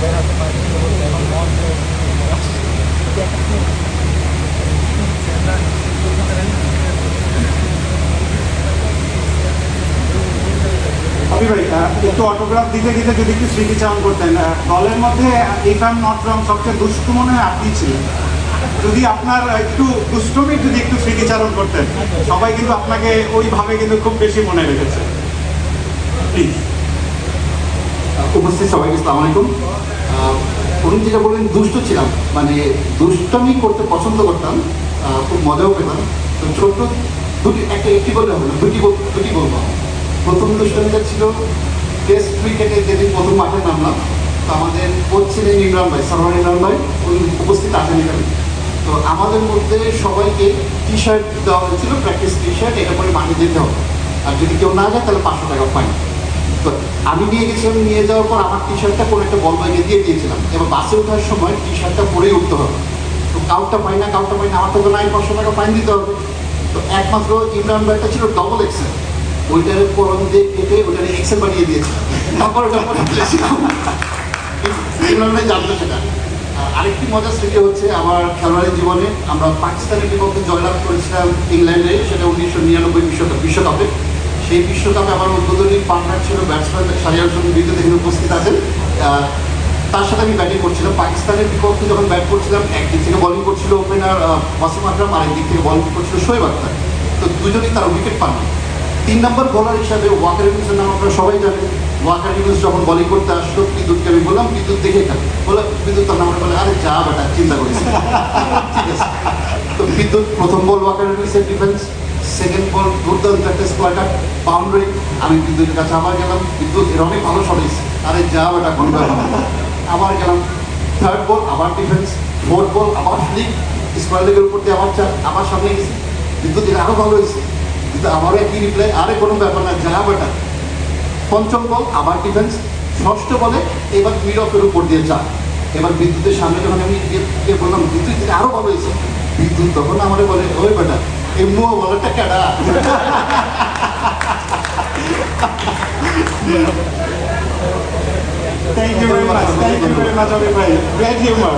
ভাই একটু অটোগ্রাফ দিতে দিতে যদি একটু স্মৃতিচারণ করতেন, দলের মধ্যে if I am not wrong সবচেয়ে দুষ্টু মনে হয় আপনিই ছিলেন। যদি আপনার একটু দুষ্টমির যদি একটু স্মৃতিচারণ করতেন, সবাই কিন্তু আপনাকে ওইভাবে কিন্তু খুব বেশি মনে রেখেছে। প্লিজ। উপস্থিত সবাইকে আসসালামু আলাইকুম। উনি যেটা বললেন দুষ্ট ছিলাম, মানে দুষ্টমি করতে পছন্দ করতাম, খুব মজাও পেতাম। তো ছোট্ট একটি বললে হবে না, দুটি বলবো। প্রথম দুষ্টমিটা ছিল টেস্ট ক্রিকেটে যেদিন প্রথম মাঠে নামলাম, তো আমাদের কোচ ছিলেন ইমরান ভাই, সারওয়ার ইমরান ভাই, উনি উপস্থিত আছেন এখানে। তো আমাদের মধ্যে সবাইকে টি শার্ট দেওয়া হয়েছিল, প্র্যাকটিস টি শার্ট, এটা পরে মাঠে যেতে হবে, আর যদি কেউ না যায় তাহলে 500 টাকা ফাইন। তো আমি নিয়ে গেছিলাম, নিয়ে যাওয়ার পর আমার টি শার্টটা কোনো একটা বল বয়কে দিয়ে দিয়েছিলাম। এবার বাসে ওঠার সময় টি শার্টটা পরেই উঠতে হবে। তো কাউটা পাই না, আমার তো নাই, 500 টাকা ফাইন দিতে হবে। তো একমাত্র ইমরান ভাইটা ছিল ডবল এক্সেল, ওইটার কলম দিয়ে কেটে ওইটার এক্সেল বানিয়ে দিয়েছিলাম। তারপর ওটা ইমরান ভাই জানতো সেটা। আরেকটি মজার স্মৃতি হচ্ছে আমার খেলোয়াড়ি জীবনে, আমরা পাকিস্তানের বিপক্ষে জয়লাভ করেছিলাম ইংল্যান্ডে, সেটা 1999 বিশ্বকাপে। সেই বিশ্বকাপে আমার উদ্বোধনী পার্টনার ছিল ব্যাটসম্যান শাহরিয়ার হোসেন, বিদ্যুৎ এখানে উপস্থিত আছেন। তার সাথে আমি ব্যাটিং করছিলাম। পাকিস্তানের বিপক্ষে যখন ব্যাট করছিলাম, একদিক থেকে বোলিং করছিল ওপেনার ওয়াসিম আকরাম, আরেকদিক থেকে বোলিং করছিল শোয়েব আখতার। তো দুজনেই তারা উইকেট পাননি। 3 নম্বর বোলার হিসাবে ওয়াকার ইউনুসের নাম আপনারা সবাই জানেন। ওয়াকার ইউনুস যখন বোলিং করতে আসলো, বিদ্যুৎকে আমি বললাম বিদ্যুৎ দেখে খান, বলে বিদ্যুৎ তার নামে বলে আরে যা বেটা চিন্তা করিস। ঠিক আছে। তো বিদ্যুৎ প্রথম বল ওয়াকার ইউনুসের ডিফেন্স, সেকেন্ড বল দুর্দান্ত একটা স্কোয়াডার বাউন্ডারি, আমি বিদ্যুতের কাছে আবার গেলাম, বিদ্যুৎ এর অনেক ভালো শট হয়েছে, আরে যা বেটা কোন ব্যাপার। আবার গেলাম, থার্ড বল আবার ডিফেন্স, ফোর্থ বল আবার ফ্লিক, স্কোয়ার লেগের উপর দিয়ে আবার সামনে গেছি, বিদ্যুৎ এর আরও ভালো হয়েছে, কিন্তু আমারও একই রিপ্লাই, আরে কোনো ব্যাপার না যা বেটা। পঞ্চম বল আবার ডিফেন্স, ষষ্ঠ বলে এবার মিড অফের উপর দিয়ে যা। এবার বিদ্যুতের সামনে যখন আমি গিয়ে বললাম বিদ্যুৎ থেকে আরও ভালো হয়েছে, বিদ্যুৎ তখন আমারে বলে ওই বেটা এই মুয়া বলারটা কেডা। Thank you very much, Abhi bhai. Great humor.